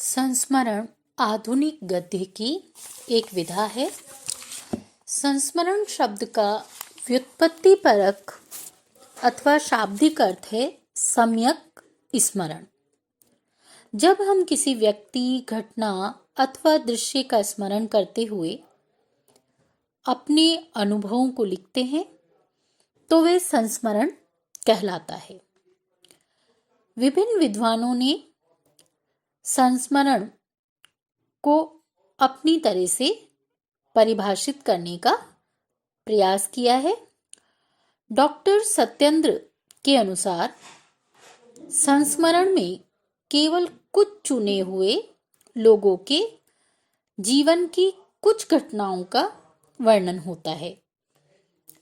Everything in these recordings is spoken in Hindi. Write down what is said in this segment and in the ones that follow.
संस्मरण आधुनिक गद्य की एक विधा है। संस्मरण शब्द का व्युत्पत्तिपरक अथवा शाब्दिक अर्थ है सम्यक स्मरण। जब हम किसी व्यक्ति, घटना अथवा दृश्य का स्मरण करते हुए अपने अनुभवों को लिखते हैं तो वे संस्मरण कहलाता है। विभिन्न विद्वानों ने संस्मरण को अपनी तरह से परिभाषित करने का प्रयास किया है। डॉक्टर सत्येंद्र के अनुसार संस्मरण में केवल कुछ चुने हुए लोगों के जीवन की कुछ घटनाओं का वर्णन होता है।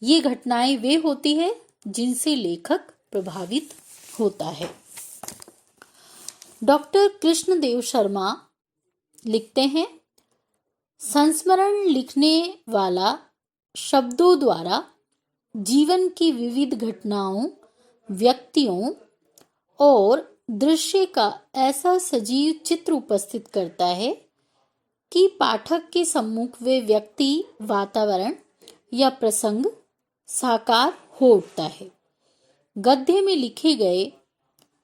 ये घटनाएं वे होती है जिनसे लेखक प्रभावित होता है। डॉक्टर कृष्णदेव शर्मा लिखते हैं, संस्मरण लिखने वाला शब्दों द्वारा जीवन की विविध घटनाओं, व्यक्तियों और दृश्य का ऐसा सजीव चित्र उपस्थित करता है कि पाठक के सम्मुख वे व्यक्ति, वातावरण या प्रसंग साकार हो उठता है। गद्य में लिखे गए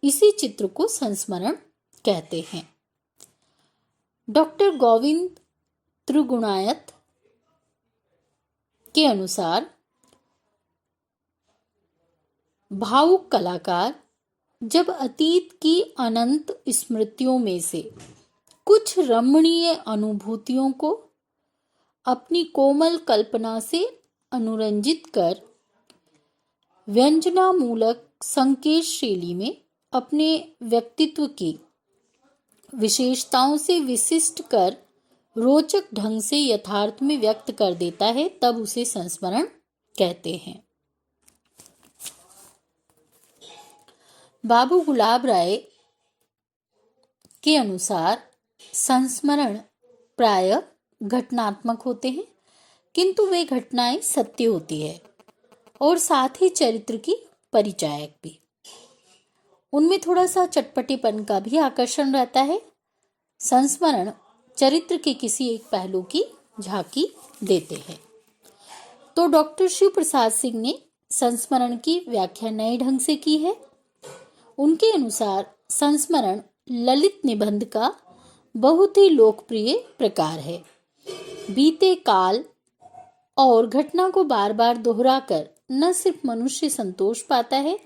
इसी चित्र को संस्मरण कहते हैं। डॉक्टर गोविंद त्रिगुणायत के अनुसार भावुक कलाकार जब अतीत की अनंत स्मृतियों में से कुछ रमणीय अनुभूतियों को अपनी कोमल कल्पना से अनुरंजित कर व्यंजनामूलक संकेत शैली में अपने व्यक्तित्व की विशेषताओं से विशिष्ट कर रोचक ढंग से यथार्थ में व्यक्त कर देता है, तब उसे संस्मरण कहते हैं। बाबू गुलाब राय के अनुसार संस्मरण प्रायः घटनात्मक होते हैं, किंतु वे घटनाएं सत्य होती है और साथ ही चरित्र की परिचायक भी। उनमें थोड़ा सा चटपटेपन का भी आकर्षण रहता है। संस्मरण चरित्र के किसी एक पहलू की झांकी देते हैं। तो डॉक्टर शिव प्रसाद सिंह ने संस्मरण की व्याख्या नए ढंग से की है। उनके अनुसार संस्मरण ललित निबंध का बहुत ही लोकप्रिय प्रकार है। बीते काल और घटना को बार बार दोहराकर न सिर्फ मनुष्य संतोष पाता है,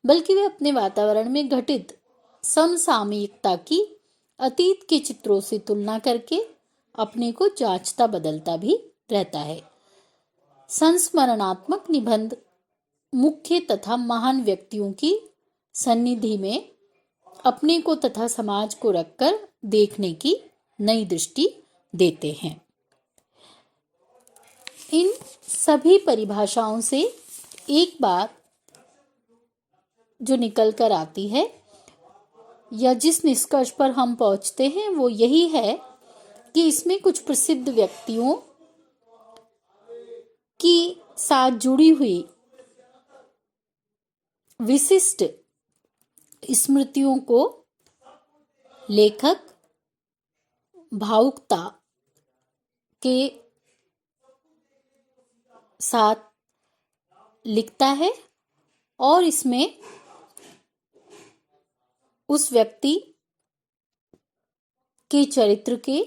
बल्कि वे अपने वातावरण में घटित समसामयिकता की अतीत के चित्रों से तुलना करके अपने को जांचता बदलता भी रहता है। संस्मरणात्मक निबंध मुख्य तथा महान व्यक्तियों की सन्निधि में अपने को तथा समाज को रखकर देखने की नई दृष्टि देते हैं। इन सभी परिभाषाओं से एक बात जो निकल कर आती है या जिस निष्कर्ष पर हम पहुंचते हैं वो यही है कि इसमें कुछ प्रसिद्ध व्यक्तियों की साथ जुड़ी हुई विशिष्ट स्मृतियों को लेखक भावुकता के साथ लिखता है और इसमें उस व्यक्ति के चरित्र के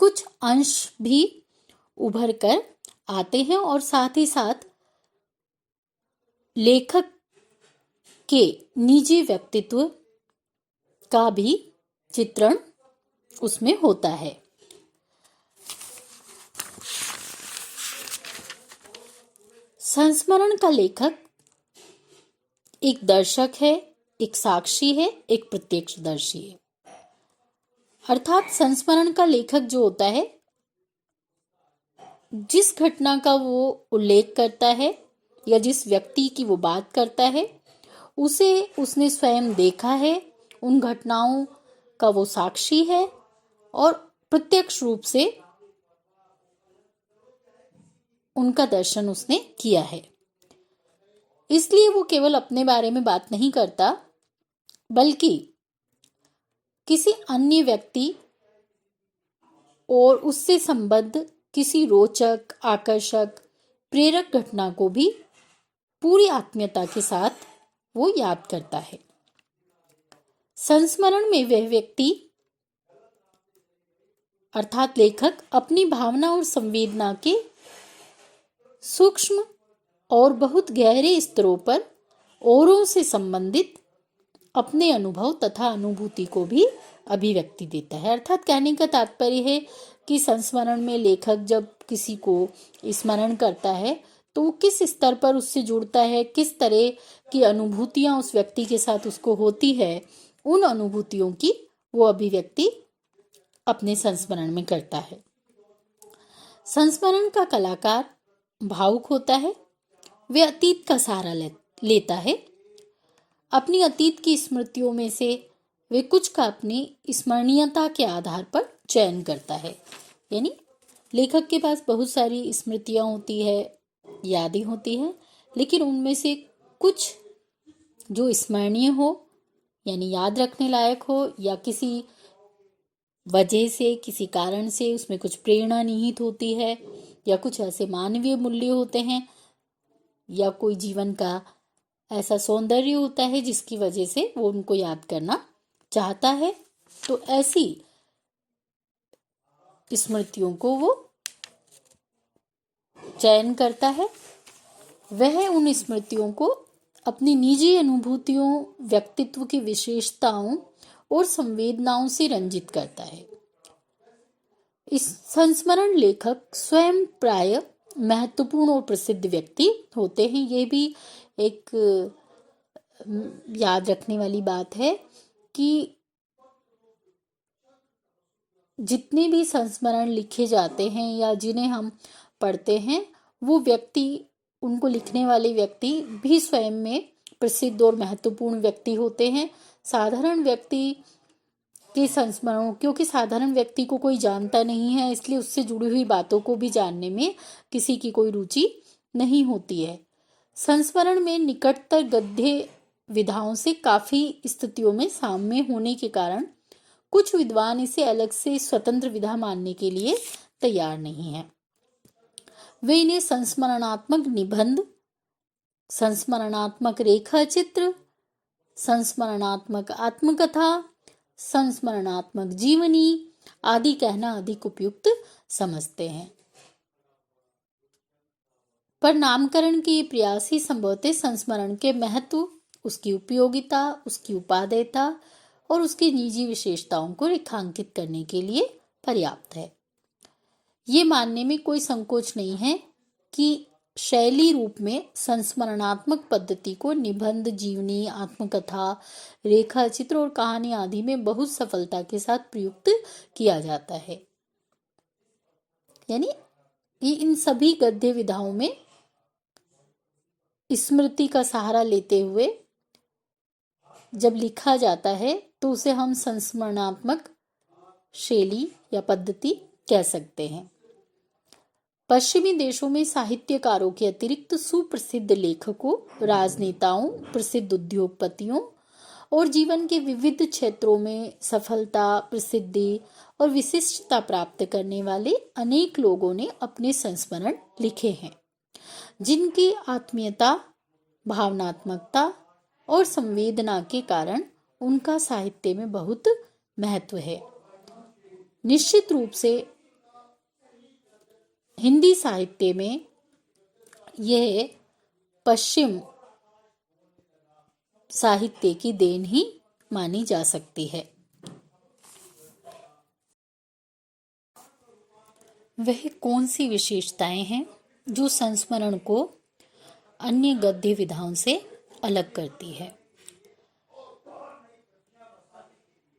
कुछ अंश भी उभर कर आते हैं और साथ ही साथ लेखक के निजी व्यक्तित्व का भी चित्रण उसमें होता है। संस्मरण का लेखक एक दर्शक है, एक साक्षी है, एक प्रत्यक्षदर्शी है। अर्थात संस्मरण का लेखक जो होता है, जिस घटना का वो उल्लेख करता है या जिस व्यक्ति की वो बात करता है, उसे उसने स्वयं देखा है, उन घटनाओं का वो साक्षी है और प्रत्यक्ष रूप से उनका दर्शन उसने किया है। इसलिए वो केवल अपने बारे में बात नहीं करता, बल्कि किसी अन्य व्यक्ति और उससे संबद्ध किसी रोचक, आकर्षक, प्रेरक घटना को भी पूरी आत्मीयता के साथ वो याद करता है। संस्मरण में वह व्यक्ति अर्थात लेखक अपनी भावना और संवेदना के सूक्ष्म और बहुत गहरे स्तरों पर औरों से संबंधित अपने अनुभव तथा अनुभूति को भी अभिव्यक्ति देता है। अर्थात कहने का तात्पर्य है कि संस्मरण में लेखक जब किसी को स्मरण करता है तो वो किस स्तर पर उससे जुड़ता है, किस तरह की अनुभूतियां उस व्यक्ति के साथ उसको होती है, उन अनुभूतियों की वो अभिव्यक्ति अपने संस्मरण में करता है। संस्मरण का कलाकार भावुक होता है। वह अतीत का सहारा लेता है। अपनी अतीत की स्मृतियों में से वे कुछ का अपनी स्मरणीयता के आधार पर चयन करता है। यानी लेखक के पास बहुत सारी स्मृतियां होती है, यादें होती है, लेकिन उनमें से कुछ जो स्मरणीय हो यानी याद रखने लायक हो या किसी वजह से, किसी कारण से उसमें कुछ प्रेरणा निहित होती है या कुछ ऐसे मानवीय मूल्य होते हैं या कोई जीवन का ऐसा सौंदर्य होता है जिसकी वजह से वो उनको याद करना चाहता है, तो ऐसी स्मृतियों को वो चयन करता है। वह उन स्मृतियों को अपनी निजी अनुभूतियों, व्यक्तित्व की विशेषताओं और संवेदनाओं से रंजित करता है। इस संस्मरण लेखक स्वयं प्राय महत्वपूर्ण और प्रसिद्ध व्यक्ति होते हैं। ये भी एक याद रखने वाली बात है कि जितने भी संस्मरण लिखे जाते हैं या जिन्हें हम पढ़ते हैं, वो व्यक्ति, उनको लिखने वाले व्यक्ति भी स्वयं में प्रसिद्ध और महत्वपूर्ण व्यक्ति होते हैं। साधारण व्यक्ति के संस्मरणों, क्योंकि साधारण व्यक्ति को कोई जानता नहीं है, इसलिए उससे जुड़ी हुई बातों को भी जानने में किसी की कोई रुचि नहीं होती है। संस्मरण में निकटतर गद्य विधाओं से काफी स्थितियों में साम्य होने के कारण कुछ विद्वान इसे अलग से स्वतंत्र विधा मानने के लिए तैयार नहीं है। वे इन्हें संस्मरणात्मक निबंध, संस्मरणात्मक रेखा चित्र, संस्मरणात्मक आत्मकथा, संस्मरणात्मक जीवनी आदि कहना अधिक उपयुक्त समझते हैं। पर नामकरण के ये प्रयास ही संभवतः संस्मरण के महत्व, उसकी उपयोगिता, उसकी उपादेयता और उसकी निजी विशेषताओं को रेखांकित करने के लिए पर्याप्त है। ये मानने में कोई संकोच नहीं है कि शैली रूप में संस्मरणात्मक पद्धति को निबंध, जीवनी, आत्मकथा, रेखा चित्र और कहानी आदि में बहुत सफलता के साथ प्रयुक्त किया जाता है। यानी ये इन सभी गद्य विधाओं में स्मृति का सहारा लेते हुए जब लिखा जाता है तो उसे हम संस्मरणात्मक शैली या पद्धति कह सकते हैं। पश्चिमी देशों में साहित्यकारों के अतिरिक्त सुप्रसिद्ध लेखकों, राजनेताओं, प्रसिद्ध उद्योगपतियों और जीवन के विविध क्षेत्रों में सफलता, प्रसिद्धि और विशिष्टता प्राप्त करने वाले अनेक लोगों ने अपने संस्मरण लिखे हैं, जिनकी आत्मीयता, भावनात्मकता और संवेदना के कारण उनका साहित्य में बहुत महत्व है। निश्चित रूप से हिंदी साहित्य में यह पश्चिम साहित्य की देन ही मानी जा सकती है। वह कौन सी विशेषताएं हैं जो संस्मरण को अन्य गद्य विधाओं से अलग करती है?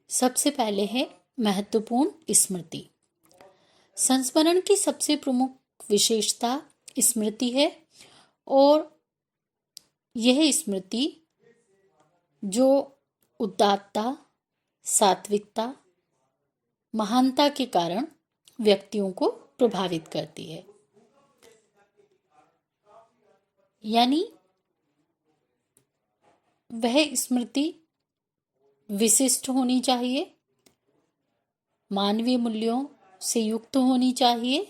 सबसे पहले है महत्वपूर्ण स्मृति। संस्मरण की सबसे प्रमुख विशेषता स्मृति है और यह स्मृति जो उदात्तता, सात्विकता, महानता के कारण व्यक्तियों को प्रभावित करती है। यानी वह स्मृति विशिष्ट होनी चाहिए, मानवीय मूल्यों से युक्त होनी चाहिए,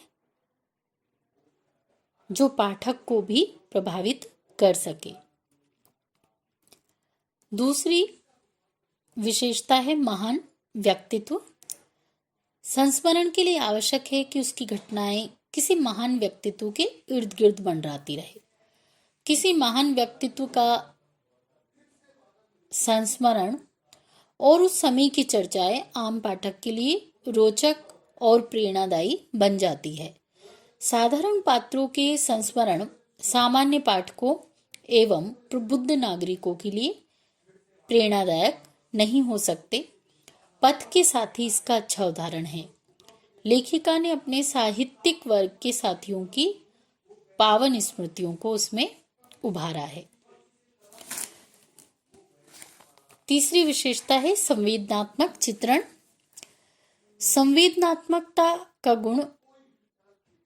जो पाठक को भी प्रभावित कर सके। दूसरी विशेषता है महान व्यक्तित्व। संस्मरण के लिए आवश्यक है कि उसकी घटनाएं किसी महान व्यक्तित्व के इर्द गिर्द मंडराती रहे। किसी महान व्यक्तित्व का संस्मरण और उस समय की चर्चाएं आम पाठक के लिए रोचक और प्रेरणादायी बन जाती है। साधारण पात्रों के संस्मरण सामान्य पाठकों एवं प्रबुद्ध नागरिकों के लिए प्रेरणादायक नहीं हो सकते। पथ के साथी इसका अच्छा उदाहरण है। लेखिका ने अपने साहित्यिक वर्ग के साथियों की पावन स्मृतियों को उसमें उभारा है। तीसरी विशेषता है संवेदनात्मक चित्रण। संवेदनात्मकता का गुण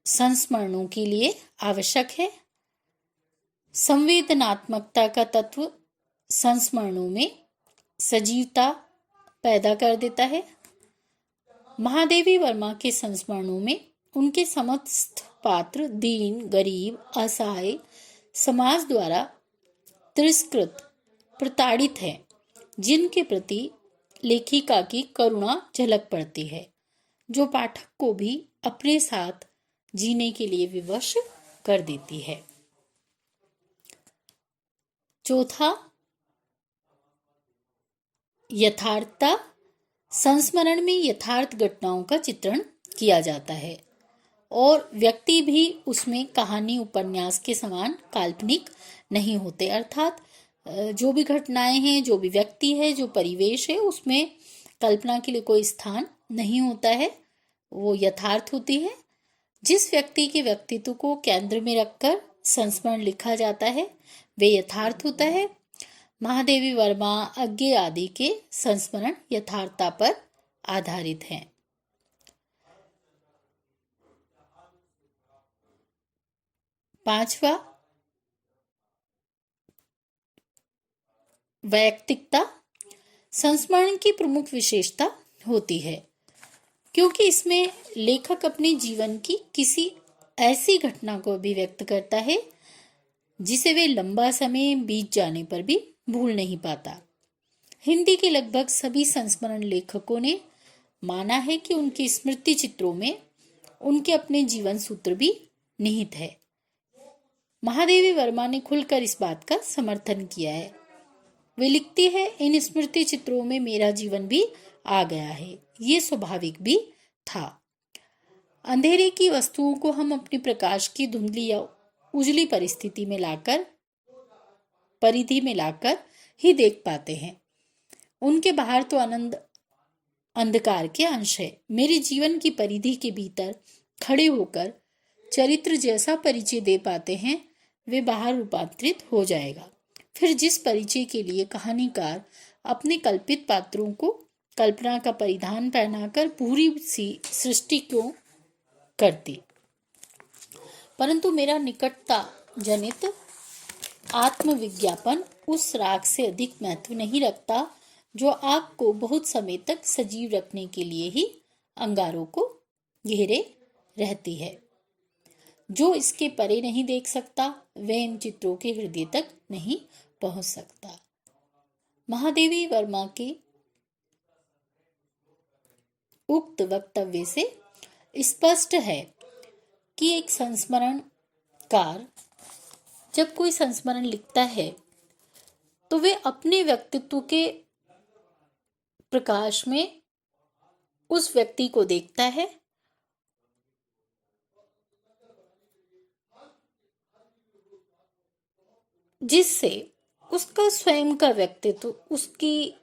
संस्मरणों के लिए आवश्यक है। संवेदनात्मकता का तत्व संस्मरणों में सजीवता पैदा कर देता है। महादेवी वर्मा के संस्मरणों में उनके समस्त पात्र दीन, गरीब, असहाय, समाज द्वारा तिरस्कृत, प्रताड़ित हैं, जिनके प्रति लेखिका की करुणा झलक पड़ती है, जो पाठक को भी अपने साथ जीने के लिए विवश कर देती है। चौथा, यथार्थता। संस्मरण में यथार्थ घटनाओं का चित्रण किया जाता है और व्यक्ति भी उसमें कहानी उपन्यास के समान काल्पनिक नहीं होते। अर्थात जो भी घटनाएं हैं, जो भी व्यक्ति है, जो परिवेश है, उसमें कल्पना के लिए कोई स्थान नहीं होता है, वो यथार्थ होती है। जिस व्यक्ति के व्यक्तित्व को केंद्र में रखकर संस्मरण लिखा जाता है वे यथार्थ होता है। महादेवी वर्मा, अज्ञे आदि के संस्मरण यथार्थता पर आधारित हैं। पांचवा, वैयक्तिकता। संस्मरण की प्रमुख विशेषता होती है क्योंकि इसमें लेखक अपने जीवन की किसी ऐसी घटना को अभिव्यक्त करता है जिसे वे लंबा समय बीत जाने पर भी भूल नहीं पाता। हिंदी के लगभग सभी संस्मरण लेखकों ने माना है कि उनके स्मृति चित्रों में उनके अपने जीवन सूत्र भी निहित है। महादेवी वर्मा ने खुलकर इस बात का समर्थन किया है। वे लिखती है, इन स्मृति चित्रों में मेरा जीवन भी आ गया है, ये स्वाभाविक भी था। अंधेरे की वस्तुओं को हम अपने प्रकाश की धुंधली या उजली परिधि में लाकर ही देख पाते हैं। उनके बाहर तो आनंद अंधकार के अंश है। मेरे जीवन की परिधि के भीतर खड़े होकर चरित्र जैसा परिचय दे पाते हैं वे बाहर रूपांतरित हो जाएगा। फिर जिस परिचय के लिए कहानीकार अपने कल्पित पात्रों को कल्पना का परिधान पहनाकर पूरी सी सृष्टि क्यों करती, परंतु मेरा निकटता जनित आत्मविज्ञापन उस राग से अधिक महत्व नहीं रखता जो आग को बहुत समय तक सजीव रखने के लिए ही अंगारों को घेरे रहती है। जो इसके परे नहीं देख सकता वह इन चित्रों के हृदय तक नहीं पहुंच सकता। महादेवी वर्मा के उक्त वक्तव्य से स्पष्ट है कि एक संस्मरणकार जब कोई संस्मरण लिखता है तो वे अपने व्यक्तित्व के प्रकाश में उस व्यक्ति को देखता है जिससे उसका स्वयं का व्यक्तित्व, उसकी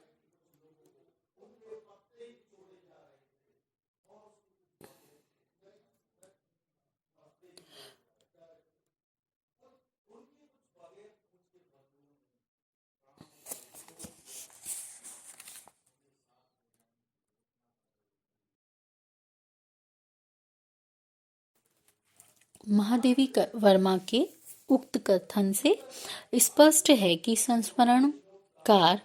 महादेवी वर्मा के उक्त कथन से स्पष्ट है कि संस्मरणकार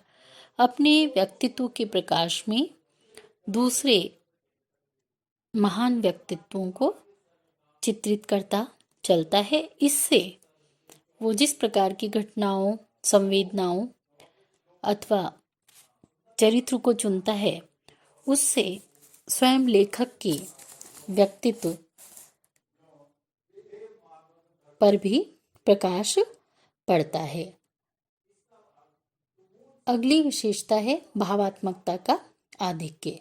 अपने व्यक्तित्व के प्रकाश में दूसरे महान व्यक्तित्वों को चित्रित करता चलता है। इससे वो जिस प्रकार की घटनाओं, संवेदनाओं अथवा चरित्र को चुनता है, उससे स्वयं लेखक के व्यक्तित्व पर भी प्रकाश पड़ता है। अगली विशेषता है भावात्मकता का आधिक्य।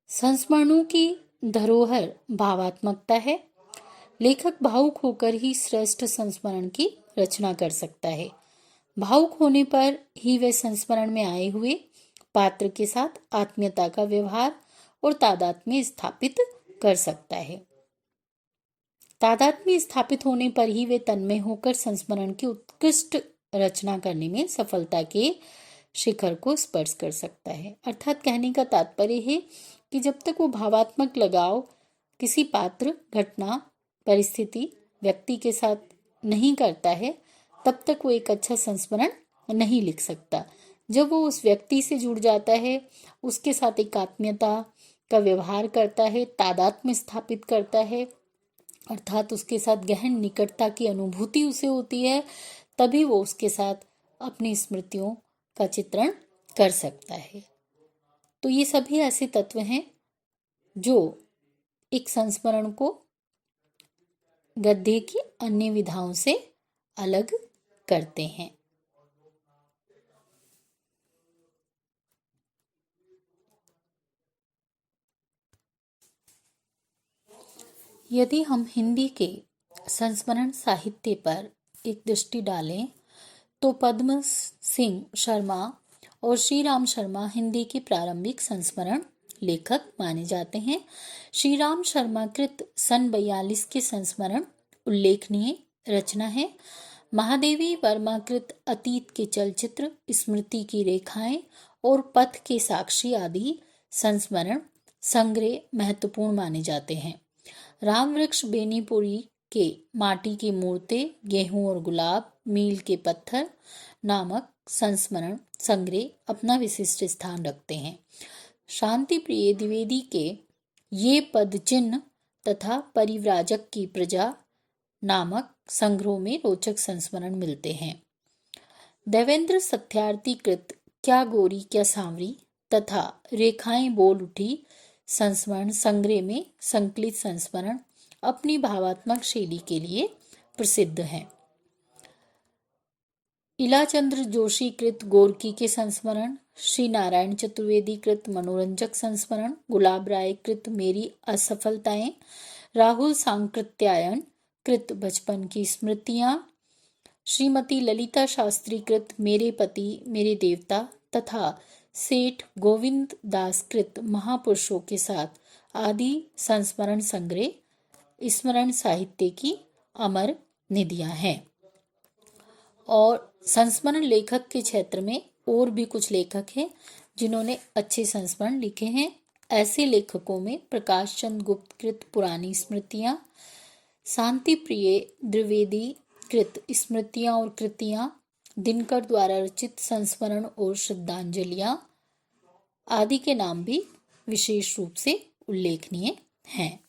संस्मरणों की धरोहर भावात्मकता है। लेखक भावुक होकर ही श्रेष्ठ संस्मरण की रचना कर सकता है। भावुक होने पर ही वह संस्मरण में आए हुए पात्र के साथ आत्मीयता का व्यवहार और तादात्म्य स्थापित कर सकता है। तादात्म्य स्थापित होने पर ही वे तन्मय होकर संस्मरण की उत्कृष्ट रचना करने में सफलता के शिखर को स्पर्श कर सकता है। अर्थात कहने का तात्पर्य है कि जब तक वो भावात्मक लगाव किसी पात्र, घटना, परिस्थिति, व्यक्ति के साथ नहीं करता है, तब तक वो एक अच्छा संस्मरण नहीं लिख सकता। जब वो उस व्यक्ति से जुड़ जाता है, उसके साथ एक आत्मीयता का व्यवहार करता है, तादात्म्य स्थापित करता है, अर्थात उसके साथ गहन निकटता की अनुभूति उसे होती है, तभी वो उसके साथ अपनी स्मृतियों का चित्रण कर सकता है। तो ये सभी ऐसे तत्व हैं जो एक संस्मरण को गद्य की अन्य विधाओं से अलग करते हैं। यदि हम हिंदी के संस्मरण साहित्य पर एक दृष्टि डालें तो पद्म सिंह शर्मा और श्री राम शर्मा हिंदी के प्रारंभिक संस्मरण लेखक माने जाते हैं। श्री राम शर्मा कृत सन 42 के संस्मरण उल्लेखनीय रचना है। महादेवी वर्मा कृत अतीत के चलचित्र, स्मृति की रेखाएं और पथ के साक्षी आदि संस्मरण संग्रह महत्वपूर्ण माने जाते हैं। रामवृक्ष बेनीपुरी के माटी की मूर्तें, गेहूं और गुलाब, मील के पत्थर नामक संस्मरण संग्रह अपना विशिष्ट स्थान रखते हैं। शांति प्रिय द्विवेदी के ये पद चिन्ह तथा परिव्राजक की प्रजा नामक संग्रहों में रोचक संस्मरण मिलते हैं। देवेंद्र सत्यार्थी कृत क्या गोरी क्या सांवरी तथा रेखाएं बोल उठी संस्मरण संग्रह में संकलित संस्मरण अपनी भावात्मक शैली के लिए प्रसिद्ध हैं। इलाचंद्र जोशी कृत गोरकी के संस्मरण, श्री नारायण चतुर्वेदी कृत मनोरंजक संस्मरण, गुलाब राय कृत मेरी असफलताएं, राहुल सांकृत्यायन कृत बचपन की स्मृतियां, श्रीमती ललिता शास्त्री कृत मेरे पति मेरे देवता तथा सेठ गोविंद दास कृत महापुरुषों के साथ आदि संस्मरण संग्रह स्मरण साहित्य की अमर निधियां हैं। और संस्मरण लेखक के क्षेत्र में और भी कुछ लेखक हैं जिन्होंने अच्छे संस्मरण लिखे हैं। ऐसे लेखकों में प्रकाश चंद्र गुप्त कृत पुरानी स्मृतियां, शांति प्रिय द्विवेदी कृत स्मृतियां और कृतियां, दिनकर द्वारा रचित संस्मरण और श्रद्धांजलियां आदि के नाम भी विशेष रूप से उल्लेखनीय हैं।